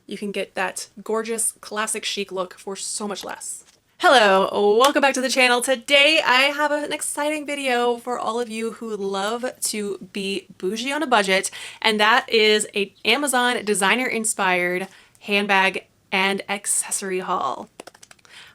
You can get that gorgeous classic chic look for so much less. Hello, welcome back to the channel. Today I have an exciting video for all of you who love to be bougie on a budget, and that is an Amazon designer inspired handbag and accessory haul.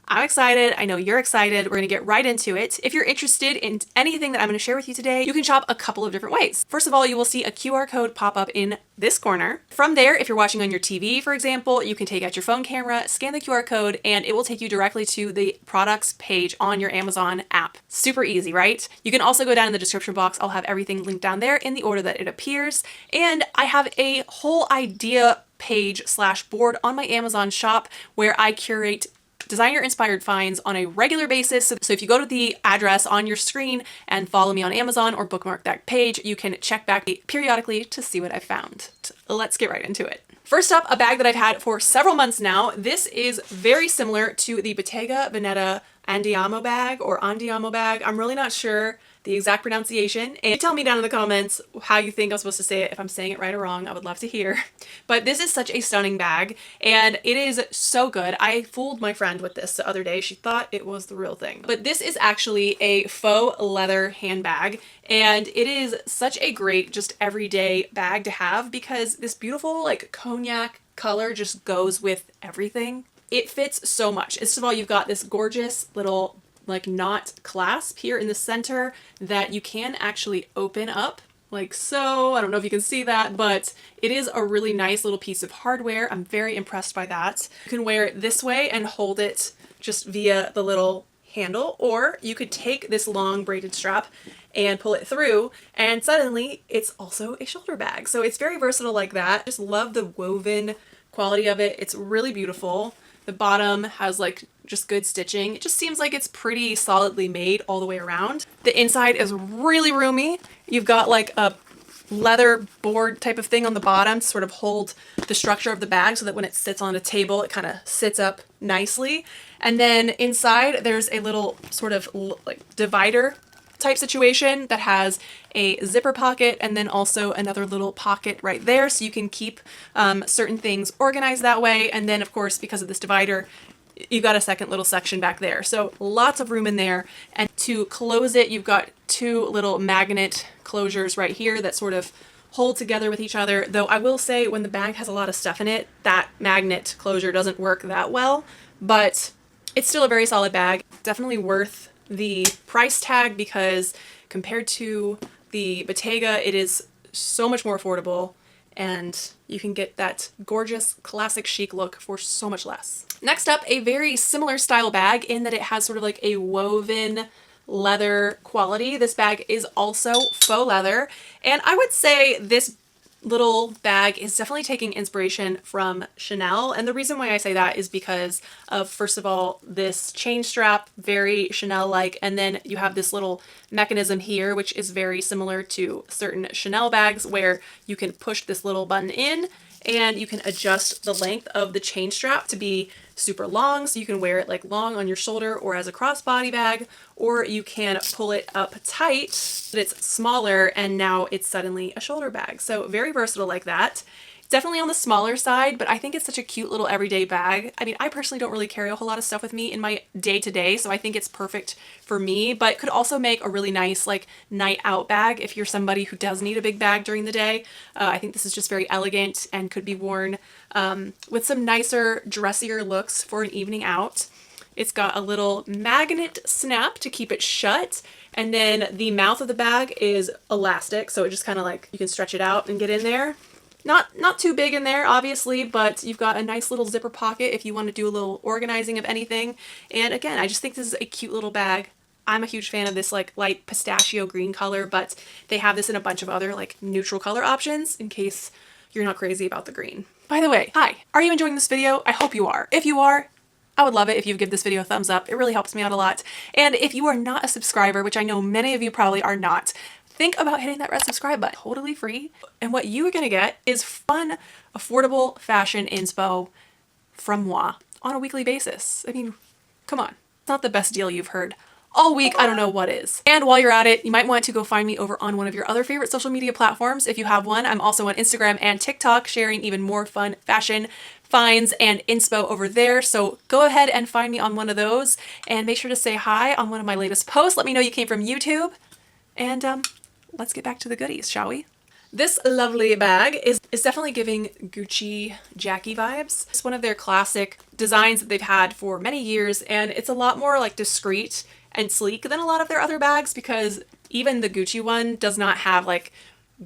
I'm excited. I know you're excited. We're going to get right into it. If you're interested in anything that I'm going to share with you today, you can shop a couple of different ways. First of all, you will see a QR code pop up in this corner. From there, if you're watching on your TV, for example, you can take out your phone camera, scan the QR code, and it will take you directly to the products page on your Amazon app. Super easy, right? You can also go down in the description box. I'll have everything linked down there in the order that it appears. And I have a whole idea page / board on my Amazon shop where I curate designer inspired finds on a regular basis. So if you go to the address on your screen and follow me on Amazon or bookmark that page, you can check back periodically to see what I found. Let's get right into it. First up, a bag that I've had for several months now. This is very similar to the Bottega Veneta Andiamo bag or Andiamo bag. I'm really not sure the exact pronunciation, and tell me down in the comments how you think I'm supposed to say it. If I'm saying it right or wrong, I would love to hear. But this is such a stunning bag, and it is so good. I fooled my friend with this the other day. She thought it was the real thing. But this is actually a faux leather handbag, and it is such a great just everyday bag to have because this beautiful like cognac color just goes with everything. It fits so much. First of all, you've got this gorgeous little like knot clasp here in the center that you can actually open up like so. I don't know if you can see that, but it is a really nice little piece of hardware. I'm very impressed by that. You can wear it this way and hold it just via the little handle, or you could take this long braided strap and pull it through and suddenly it's also a shoulder bag. So it's very versatile like that. Just love the woven quality of it. It's really beautiful. The bottom has like just good stitching. It just seems like it's pretty solidly made all the way around. The inside is really roomy. You've got like a leather board type of thing on the bottom to sort of hold the structure of the bag so that when it sits on a table, it kind of sits up nicely. And then inside there's a little sort of like divider type situation that has a zipper pocket and then also another little pocket right there, so you can keep certain things organized that way. And then of course, because of this divider, you've got a second little section back there, so lots of room in there. And to close it, you've got two little magnet closures right here that sort of hold together with each other, though I will say when the bag has a lot of stuff in it, that magnet closure doesn't work that well, but it's still a very solid bag. Definitely worth the price tag because compared to the Bottega, it is so much more affordable and you can get that gorgeous classic chic look for so much less. Next up, a very similar style bag in that it has sort of like a woven leather quality. This bag is also faux leather, and I would say this little bag is definitely taking inspiration from Chanel. And the reason why I say that is because of, first of all, this chain strap, very Chanel-like, and then you have this little mechanism here, which is very similar to certain Chanel bags where you can push this little button in and you can adjust the length of the chain strap to be super long, so you can wear it like long on your shoulder or as a crossbody bag, or you can pull it up tight so that it's smaller and now it's suddenly a shoulder bag. So very versatile like that. Definitely on the smaller side, but I think it's such a cute little everyday bag. I mean, I personally don't really carry a whole lot of stuff with me in my day-to-day, so I think it's perfect for me, but could also make a really nice like night out bag if you're somebody who does need a big bag during the day. I think this is just very elegant and could be worn with some nicer, dressier looks for an evening out. It's got a little magnet snap to keep it shut, and then the mouth of the bag is elastic, so it just kind of like you can stretch it out and get in there. Not too big in there, obviously, but you've got a nice little zipper pocket if you want to do a little organizing of anything. And again, I just think this is a cute little bag. I'm a huge fan of this like light pistachio green color, but they have this in a bunch of other like neutral color options in case you're not crazy about the green. By the way, hi, are you enjoying this video? I hope you are. If you are, I would love it if you give this video a thumbs up. It really helps me out a lot. And if you are not a subscriber, which I know many of you probably are not, think about hitting that red subscribe button. Totally free. And what you are going to get is fun, affordable fashion inspo from moi on a weekly basis. I mean, come on. It's not the best deal you've heard all week, I don't know what is. And while you're at it, you might want to go find me over on one of your other favorite social media platforms. If you have one, I'm also on Instagram and TikTok sharing even more fun fashion finds and inspo over there. So go ahead and find me on one of those and make sure to say hi on one of my latest posts. Let me know you came from YouTube. And let's get back to the goodies, shall we? This lovely bag is definitely giving Gucci Jackie vibes. It's one of their classic designs that they've had for many years, and it's a lot more like discreet and sleek than a lot of their other bags, because even the Gucci one does not have like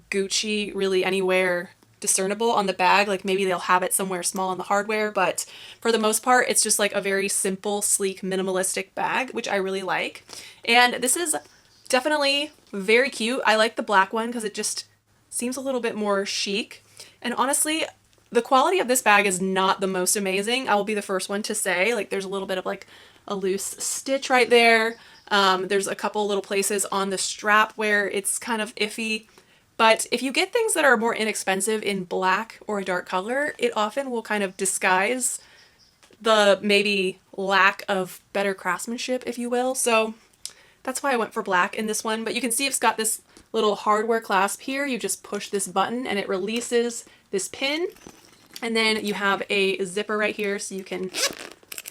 Gucci really anywhere discernible on the bag. Like maybe they'll have it somewhere small on the hardware, but for the most part, it's just like a very simple, sleek, minimalistic bag, which I really like. And this is definitely very cute. I like the black one because it just seems a little bit more chic. And honestly, the quality of this bag is not the most amazing. I will be the first one to say, like, there's a little bit of like a loose stitch right there. There's a couple little places on the strap where it's kind of iffy. But if you get things that are more inexpensive in black or a dark color, it often will kind of disguise the maybe lack of better craftsmanship, if you will. So that's why I went for black in this one. But you can see it's got this little hardware clasp here. You just push this button and it releases this pin. And then you have a zipper right here so you can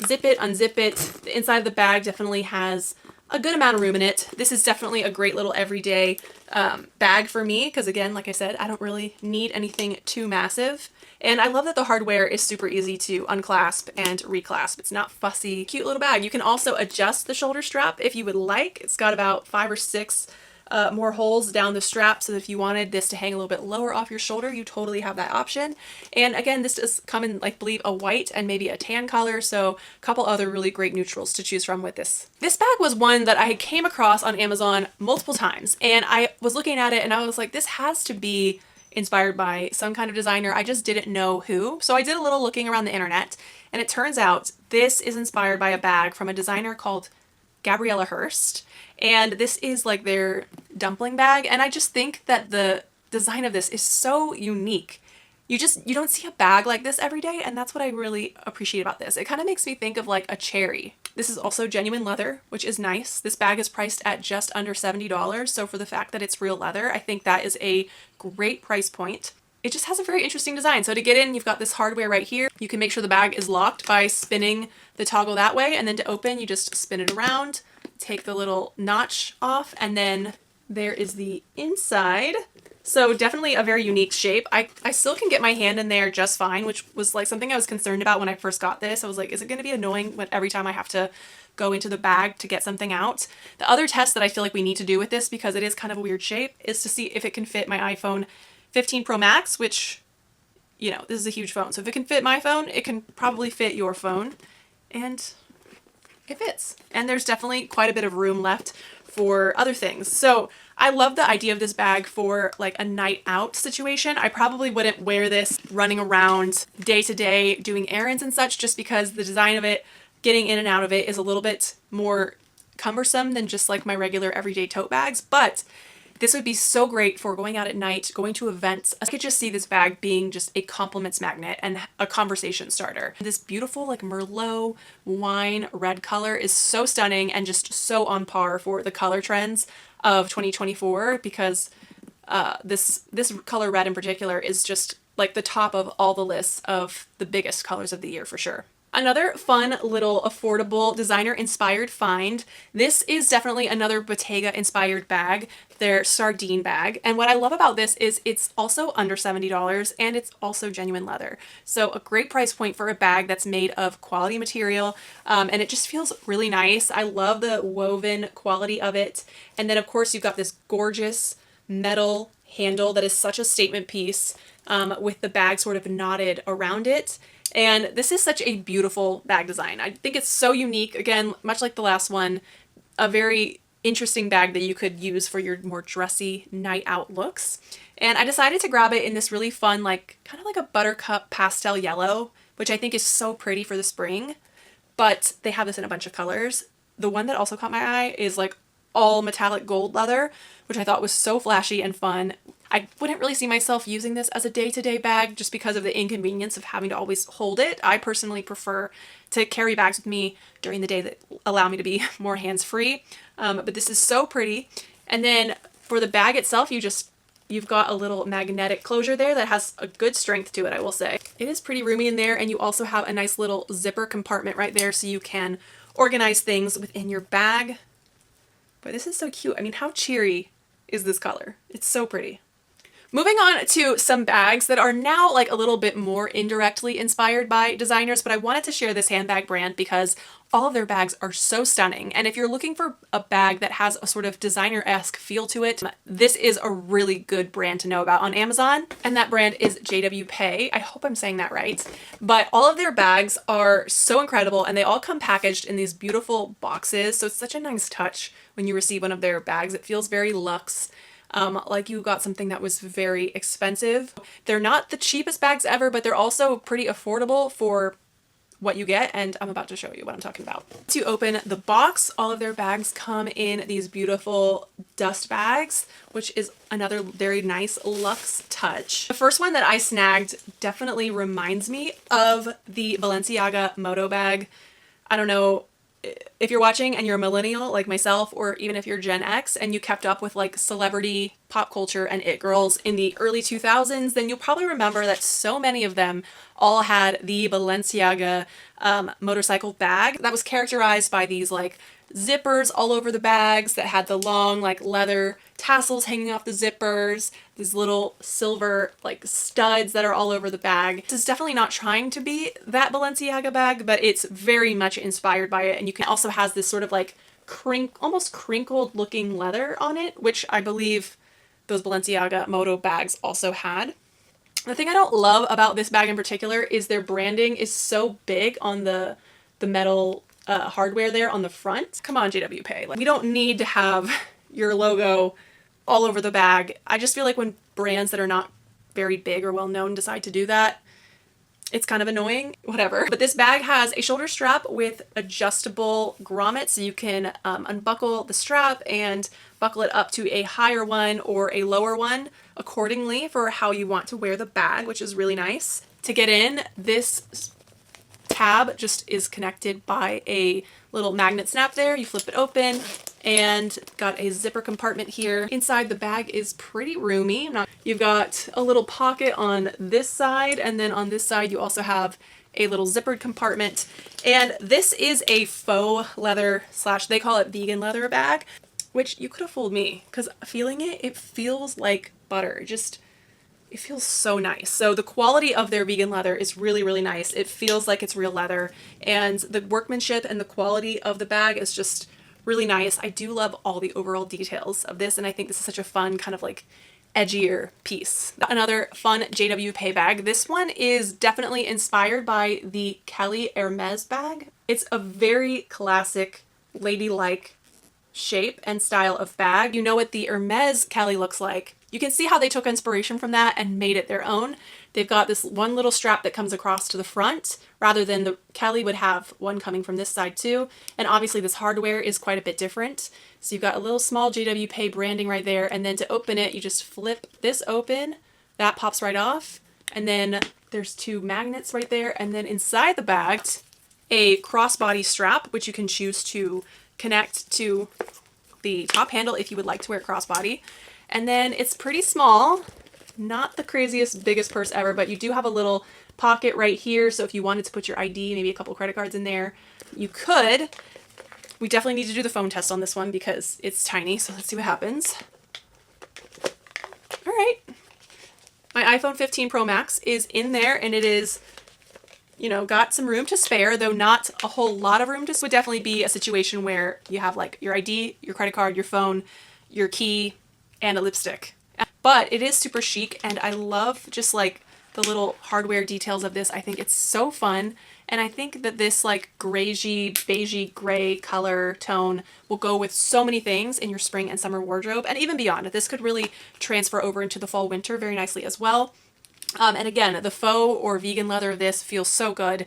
zip it, unzip it. The inside of the bag definitely has a good amount of room in it. This is definitely a great little everyday bag for me because, again, like I said, I don't really need anything too massive. And I love that the hardware is super easy to unclasp and reclasp. It's not fussy. Cute little bag. You can also adjust the shoulder strap if you would like. It's got about 5 or 6 more holes down the strap, so if you wanted this to hang a little bit lower off your shoulder, you totally have that option. And again, this does come in, I believe, a white and maybe a tan color, so a couple other really great neutrals to choose from with this. This bag was one that I came across on Amazon multiple times, and I was looking at it and I was like, this has to be inspired by some kind of designer. I just didn't know who. So I did a little looking around the internet, and it turns out this is inspired by a bag from a designer called Gabriella Hearst. And this is like their dumpling bag. And I just think that the design of this is so unique. You don't see a bag like this every day. And that's what I really appreciate about this. It kind of makes me think of like a cherry. This is also genuine leather, which is nice. This bag is priced at just under $70. So for the fact that it's real leather, I think that is a great price point. It just has a very interesting design. So to get in, you've got this hardware right here. You can make sure the bag is locked by spinning the toggle that way. And then to open, you just spin it around, take the little notch off, and then there is the inside. So definitely a very unique shape. I still can get my hand in there just fine, which was like something I was concerned about when I first got this. I was like, is it going to be annoying when every time I have to go into the bag to get something out? The other test that I feel like we need to do with this, because it is kind of a weird shape, is to see if it can fit my iPhone 15 Pro Max, which, you know, this is a huge phone. So if it can fit my phone, it can probably fit your phone. And it fits. And there's definitely quite a bit of room left for other things. So I love the idea of this bag for like a night out situation. I probably wouldn't wear this running around day to day doing errands and such, just because the design of it, getting in and out of it, is a little bit more cumbersome than just like my regular everyday tote bags. But this would be so great for going out at night, going to events. I could just see this bag being just a compliments magnet and a conversation starter. This beautiful like Merlot wine red color is so stunning and just so on par for the color trends of 2024, because this color red in particular is just like the top of all the lists of the biggest colors of the year for sure. Another fun little affordable designer inspired find. This is definitely another Bottega inspired bag, their sardine bag. And what I love about this is it's also under $70 and it's also genuine leather. So a great price point for a bag that's made of quality material. And it just feels really nice. I love the woven quality of it. And then of course you've got this gorgeous metal handle that is such a statement piece with the bag sort of knotted around it. And this is such a beautiful bag design. I think it's so unique. Again, much like the last one, a very interesting bag that you could use for your more dressy night out looks. And I decided to grab it in this really fun, like kind of like a buttercup pastel yellow, which I think is so pretty for the spring. But they have this in a bunch of colors. The one that also caught my eye is like all metallic gold leather, which I thought was so flashy and fun. I wouldn't really see myself using this as a day-to-day bag just because of the inconvenience of having to always hold it. I personally prefer to carry bags with me during the day that allow me to be more hands-free. But this is so pretty. And then for the bag itself, you've got a little magnetic closure there that has a good strength to it, I will say. It is pretty roomy in there, and you also have a nice little zipper compartment right there so you can organize things within your bag. But this is so cute. I mean, how cheery is this color? It's so pretty. Moving on to some bags that are now like a little bit more indirectly inspired by designers, but I wanted to share this handbag brand because all of their bags are so stunning. And if you're looking for a bag that has a sort of designer-esque feel to it, this is a really good brand to know about on Amazon. And that brand is JW Pay. I hope I'm saying that right. But all of their bags are so incredible, and they all come packaged in these beautiful boxes. So it's such a nice touch when you receive one of their bags. It feels very luxe. Like you got something that was very expensive. They're not the cheapest bags ever, but they're also pretty affordable for what you get, and I'm about to show you what I'm talking about. To open the box, all of their bags come in these beautiful dust bags, which is another very nice luxe touch. The first one that I snagged definitely reminds me of the Balenciaga Moto bag. I don't know if you're watching and you're a millennial like myself, or even if you're Gen X and you kept up with like celebrity pop culture and it girls in the early 2000s, then you'll probably remember that so many of them all had the Balenciaga motorcycle bag that was characterized by these like zippers all over the bags that had the long like leather tassels hanging off the zippers, these little silver like studs that are all over the bag. This is definitely not trying to be that Balenciaga bag, but it's very much inspired by it. And you can also has this sort of like almost crinkled looking leather on it, which I believe those Balenciaga Moto bags also had. The thing I don't love about this bag in particular is their branding is so big on the metal hardware there on the front. Come on, JW Pay. Like, we don't need to have your logo all over the bag. I just feel like when brands that are not very big or well known decide to do that, it's kind of annoying, whatever. But this bag has a shoulder strap with adjustable grommets, so you can unbuckle the strap and buckle it up to a higher one or a lower one accordingly for how you want to wear the bag, which is really nice. To get in, this tab just is connected by a little magnet snap there. You flip it open and got a zipper compartment here. Inside the bag is pretty roomy. You've got a little pocket on this side, and then on this side you also have a little zippered compartment. And this is a faux leather / they call it vegan leather bag, which you could have fooled me because feeling it, it feels like butter. It feels so nice. So the quality of their vegan leather is really, really nice. It feels like it's real leather, and the workmanship and the quality of the bag is just really nice. I do love all the overall details of this, and I think this is such a fun kind of like edgier piece. Another fun JW Pay bag. This one is definitely inspired by the Kelly Hermes bag. It's a very classic ladylike shape and style of bag. You know what the Hermes Kelly looks like. You can see how they took inspiration from that and made it their own. They've got this one little strap that comes across to the front rather than the Kelly would have one coming from this side too. And obviously this hardware is quite a bit different. So you've got a little small JW Pay branding right there. And then to open it, you just flip this open, that pops right off. And then there's two magnets right there. And then inside the bag, a crossbody strap, which you can choose to connect to the top handle if you would like to wear crossbody. And then it's pretty small, not the craziest, biggest purse ever, but you do have a little pocket right here. So if you wanted to put your ID, maybe a couple credit cards in there, you could. We definitely need to do the phone test on this one because it's tiny. So let's see what happens. All right. My iPhone 15 Pro Max is in there, and it is, you know, got some room to spare, though not a whole lot of room. This would definitely be a situation where you have like your ID, your credit card, your phone, your key, and a lipstick. But it is super chic, and I love just like the little hardware details of this. I think it's so fun, and I think that this like beigey gray color tone will go with so many things in your spring and summer wardrobe, and even beyond. This could really transfer over into the fall winter very nicely as well. And again, the faux or vegan leather of this feels so good.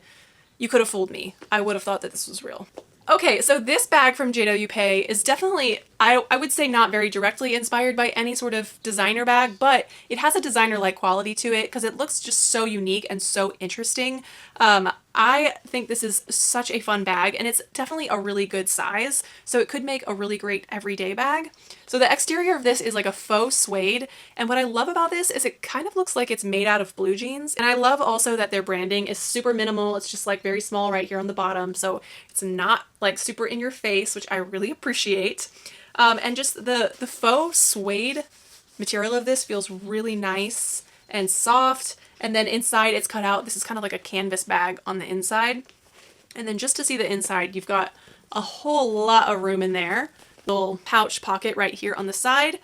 You could have fooled me. I would have thought that this was real. Okay, so this bag from JWP is definitely, I would say, not very directly inspired by any sort of designer bag, but it has a designer-like quality to it because it looks just so unique and so interesting. I think this is such a fun bag, and it's definitely a really good size, so it could make a really great everyday bag. So the exterior of this is like a faux suede, and what I love about this is it kind of looks like it's made out of blue jeans, and I love also that their branding is super minimal. It's just like very small right here on the bottom, so it's not like super in your face, which I really appreciate. And just the faux suede material of this feels really nice and soft. And then inside it's cut out. This is kind of like a canvas bag on the inside. And then just to see the inside, you've got a whole lot of room in there. Little pouch pocket right here on the side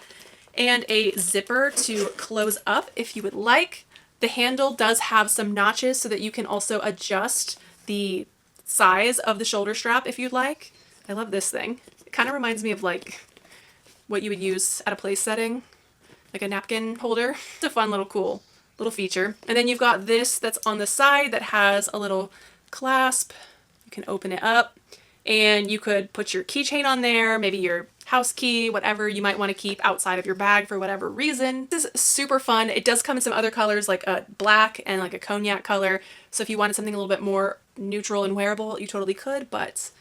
and a zipper to close up if you would like. The handle does have some notches so that you can also adjust the size of the shoulder strap if you'd like. I love this thing. It kind of reminds me of like what you would use at a place setting, like a napkin holder. It's a fun little cool little feature. And then you've got this that's on the side that has a little clasp. You can open it up and you could put your keychain on there, maybe your house key, whatever you might want to keep outside of your bag for whatever reason. This is super fun. It does come in some other colors like a black and like a cognac color. So if you wanted something a little bit more neutral and wearable, you totally could, but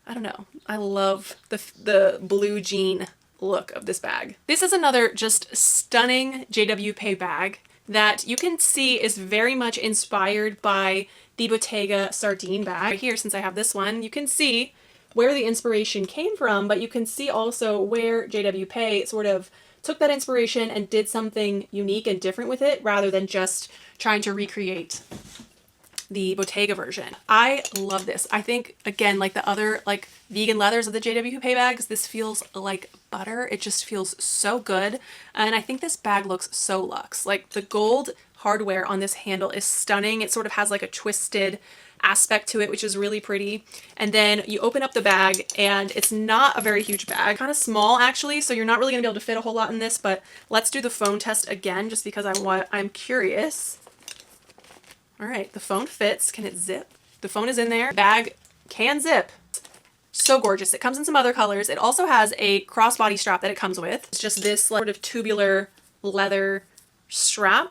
I don't know. I love the blue jean look of this bag. This is another just stunning JWP bag that you can see is very much inspired by the Bottega sardine bag. Right here, since I have this one, you can see where the inspiration came from, but you can see also where JWP sort of took that inspiration and did something unique and different with it rather than just trying to recreate the Bottega version. I love this. I think, again, like the other like vegan leathers of the JWP bags, this feels like butter. It just feels so good. And I think this bag looks so luxe. Like the gold hardware on this handle is stunning. It sort of has like a twisted aspect to it, which is really pretty. And then you open up the bag and it's not a very huge bag, kind of small actually. So you're not really gonna be able to fit a whole lot in this, but let's do the phone test again, just because I'm curious. All right, the phone fits. Can it zip? The phone is in there. Bag can zip. So gorgeous. It comes in some other colors. It also has a crossbody strap that it comes with. It's just this sort of tubular leather strap.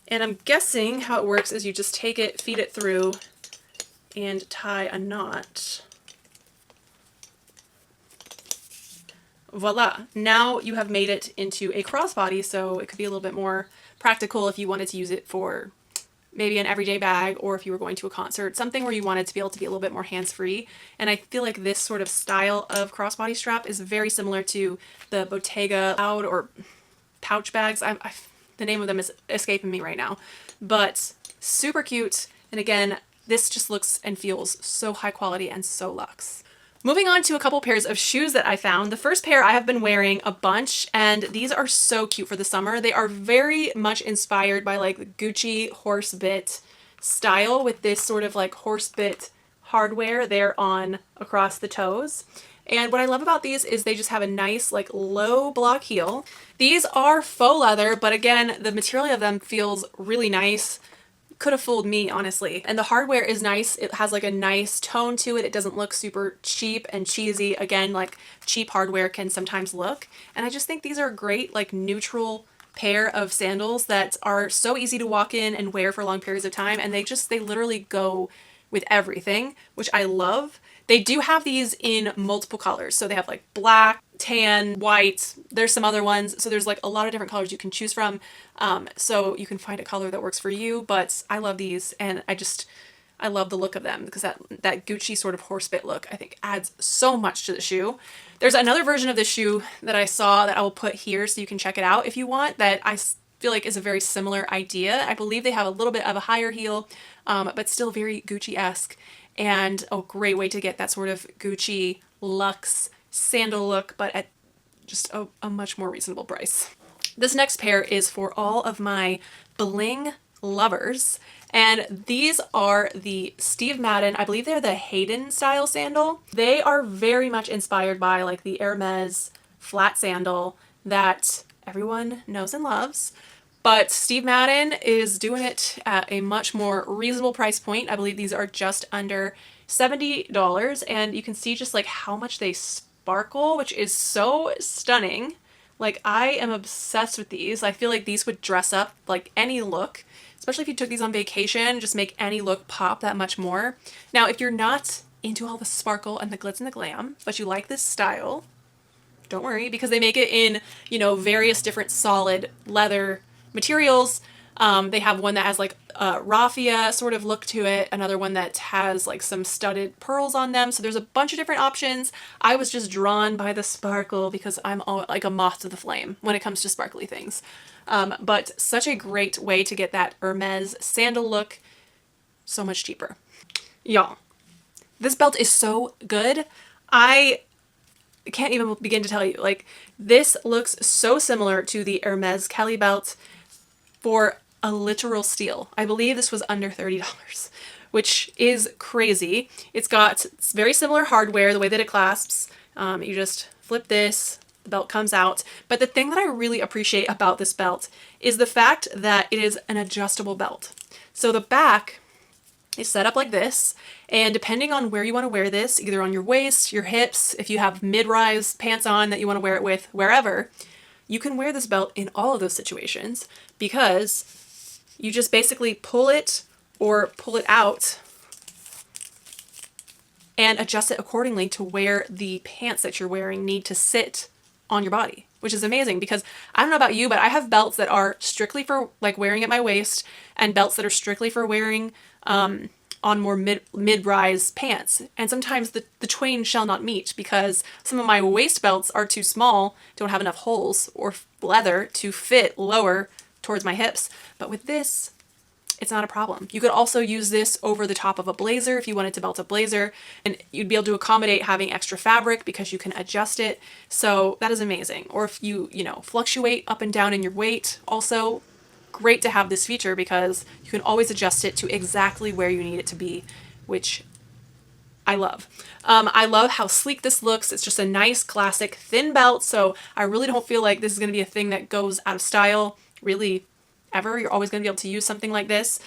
And I'm guessing how it works is you just take it, feed it through, and tie a knot. Voila. Now you have made it into a crossbody, so it could be a little bit more practical if you wanted to use it for maybe an everyday bag, or if you were going to a concert, something where you wanted to be able to be a little bit more hands-free. And I feel like this sort of style of crossbody strap is very similar to the Bottega cloud or pouch bags. The name of them is escaping me right now, but super cute. And again, this just looks and feels so high quality and so luxe. Moving on to a couple pairs of shoes that I found. The first pair I have been wearing a bunch, and these are so cute for the summer. They are very much inspired by like the Gucci horsebit style with this sort of like horsebit hardware there on across the toes. And what I love about these is they just have a nice like low block heel. These are faux leather, but again, the material of them feels really nice. Could have fooled me, honestly. And the hardware is nice. It has like a nice tone to it. It doesn't look super cheap and cheesy. Again, like cheap hardware can sometimes look. And I just think these are a great like neutral pair of sandals that are so easy to walk in and wear for long periods of time. And they literally go with everything, which I love. They do have these in multiple colors. So they have like black, tan, white. There's some other ones. So there's like a lot of different colors you can choose from. So you can find a color that works for you, but I love these and I love the look of them because that Gucci sort of horsebit look, I think adds so much to the shoe. There's another version of the shoe that I saw that I will put here so you can check it out if you want, that I feel like is a very similar idea. I believe they have a little bit of a higher heel, but still very Gucci-esque. And a great way to get that sort of Gucci luxe sandal look, but at just a much more reasonable price. This next pair is for all of my bling lovers. And these are the Steve Madden, I believe they're the Hayden style sandal. They are very much inspired by like the Hermes flat sandal that everyone knows and loves. But Steve Madden is doing it at a much more reasonable price point. I believe these are just under $70, and you can see just like how much they sparkle, which is so stunning. Like, I am obsessed with these. I feel like these would dress up like any look, especially if you took these on vacation, just make any look pop that much more. Now, if you're not into all the sparkle and the glitz and the glam, but you like this style, don't worry, because they make it in, you know, various different solid leather materials. They have one that has like a raffia sort of look to it, another one that has like some studded pearls on them. So there's a bunch of different options. I was just drawn by the sparkle because I'm like a moth to the flame when it comes to sparkly things. But such a great way to get that Hermes sandal look, so much cheaper. Y'all, this belt is so good. I can't even begin to tell you, like, this looks so similar to the Hermes Kelly belt for a literal steal. I believe this was under $30, which is crazy. It's got very similar hardware, the way that it clasps. You just flip this, the belt comes out. But the thing that I really appreciate about this belt is the fact that it is an adjustable belt. So the back is set up like this, and depending on where you want to wear this, either on your waist, your hips, if you have mid-rise pants on that you want to wear it with, wherever, you can wear this belt in all of those situations because you just basically pull it or pull it out and adjust it accordingly to where the pants that you're wearing need to sit on your body, which is amazing because I don't know about you, but I have belts that are strictly for like wearing at my waist and belts that are strictly for wearing on more mid-rise pants. And sometimes the twain shall not meet because some of my waist belts are too small, don't have enough holes or leather to fit lower towards my hips. But with this, it's not a problem. You could also use this over the top of a blazer if you wanted to belt a blazer, and you'd be able to accommodate having extra fabric because you can adjust it. So that is amazing. Or if you know, fluctuate up and down in your weight, also great to have this feature because you can always adjust it to exactly where you need it to be, which I love. I love how sleek this looks. It's just a nice classic thin belt, so I really don't feel like this is going to be a thing that goes out of style really ever. You're always going to be able to use something like this.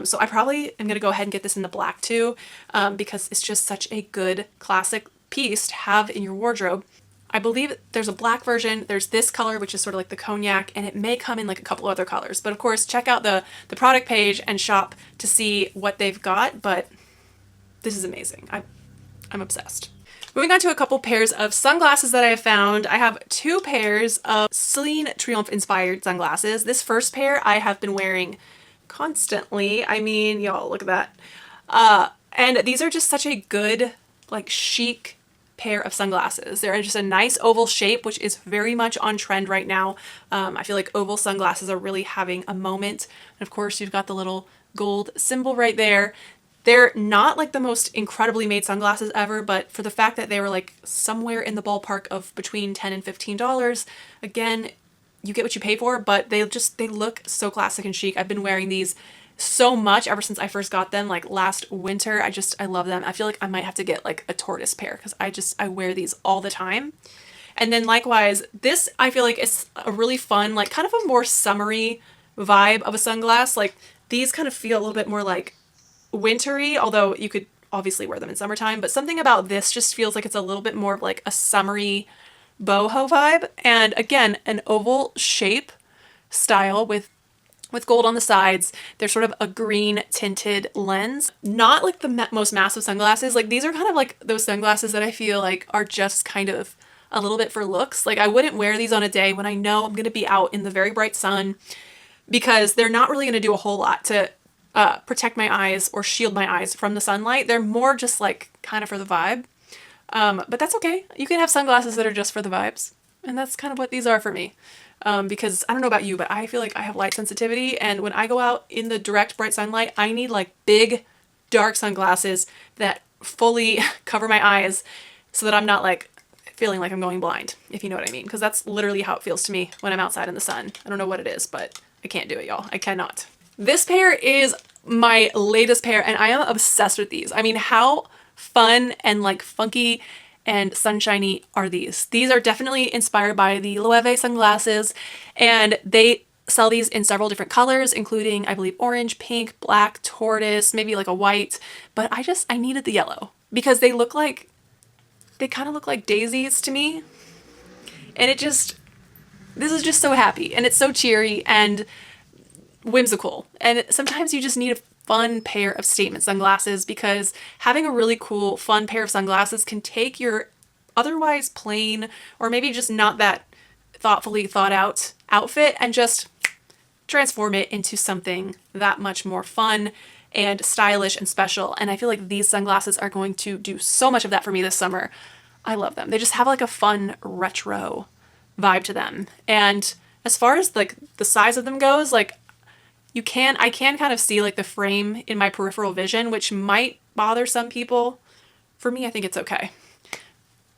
So I probably am going to go ahead and get this in the black too, because it's just such a good classic piece to have in your wardrobe. I believe there's a black version, there's this color, which is sort of like the cognac, and it may come in like a couple other colors. But of course, check out the product page and shop to see what they've got, but this is amazing. I'm obsessed. Moving on to a couple pairs of sunglasses that I have found. I have two pairs of Celine Triomphe inspired sunglasses. This first pair I have been wearing constantly. I mean, y'all, look at that. And these are just such a good, like, chic pair of sunglasses. They're just a nice oval shape, which is very much on trend right now. I feel like oval sunglasses are really having a moment. And of course, you've got the little gold symbol right there. They're not like the most incredibly made sunglasses ever, but for the fact that they were like somewhere in the ballpark of between $10 and $15, again, you get what you pay for, but they look so classic and chic. I've been wearing these so much ever since I first got them, like last winter. I love them. I feel like I might have to get like a tortoise pair because I wear these all the time. And then likewise, this I feel like is a really fun, like kind of a more summery vibe of a sunglass. Like these kind of feel a little bit more like wintry, although you could obviously wear them in summertime, but something about this just feels like it's a little bit more of like a summery boho vibe. And again, an oval shape style with gold on the sides. They're sort of a green tinted lens. Not like the most massive sunglasses. Like these are kind of like those sunglasses that I feel like are just kind of a little bit for looks. Like I wouldn't wear these on a day when I know I'm going to be out in the very bright sun because they're not really going to do a whole lot to protect my eyes or shield my eyes from the sunlight. They're more just like kind of for the vibe. But that's okay. You can have sunglasses that are just for the vibes. And that's kind of what these are for me. Because I don't know about you, but I feel like I have light sensitivity, and when I go out in the direct bright sunlight, I need like big dark sunglasses that fully cover my eyes so that I'm not like feeling like I'm going blind, if you know what I mean, because that's literally how it feels to me when I'm outside in the sun. I don't know what it is, but I can't do it, y'all. I cannot. This pair is my latest pair, and I am obsessed with these. I mean, how fun and like funky and sunshiny are these? These are definitely inspired by the Loewe sunglasses, and they sell these in several different colors, including, I believe, orange, pink, black, tortoise, maybe like a white, but I needed the yellow because they kind of look like daisies to me. And this is just so happy, and it's so cheery and whimsical. And sometimes you just need a fun pair of statement sunglasses, because having a really cool, fun pair of sunglasses can take your otherwise plain or maybe just not that thoughtfully thought out outfit and just transform it into something that much more fun and stylish and special. And I feel like these sunglasses are going to do so much of that for me this summer. I love them. They just have like a fun retro vibe to them. And as far as like the size of them goes, like I can kind of see like the frame in my peripheral vision, which might bother some people. For me, I think it's okay.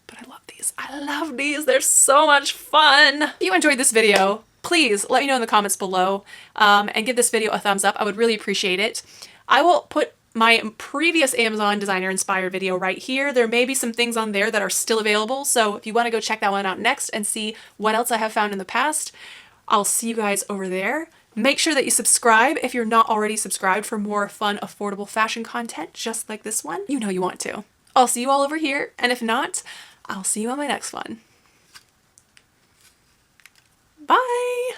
But I love these. I love these. They're so much fun. If you enjoyed this video, please let me know in the comments below, and give this video a thumbs up. I would really appreciate it. I will put my previous Amazon designer inspired video right here. There may be some things on there that are still available, so if you want to go check that one out next and see what else I have found in the past, I'll see you guys over there. Make sure that you subscribe if you're not already subscribed for more fun, affordable fashion content just like this one. You know you want to. I'll see you all over here, and if not, I'll see you on my next one. Bye!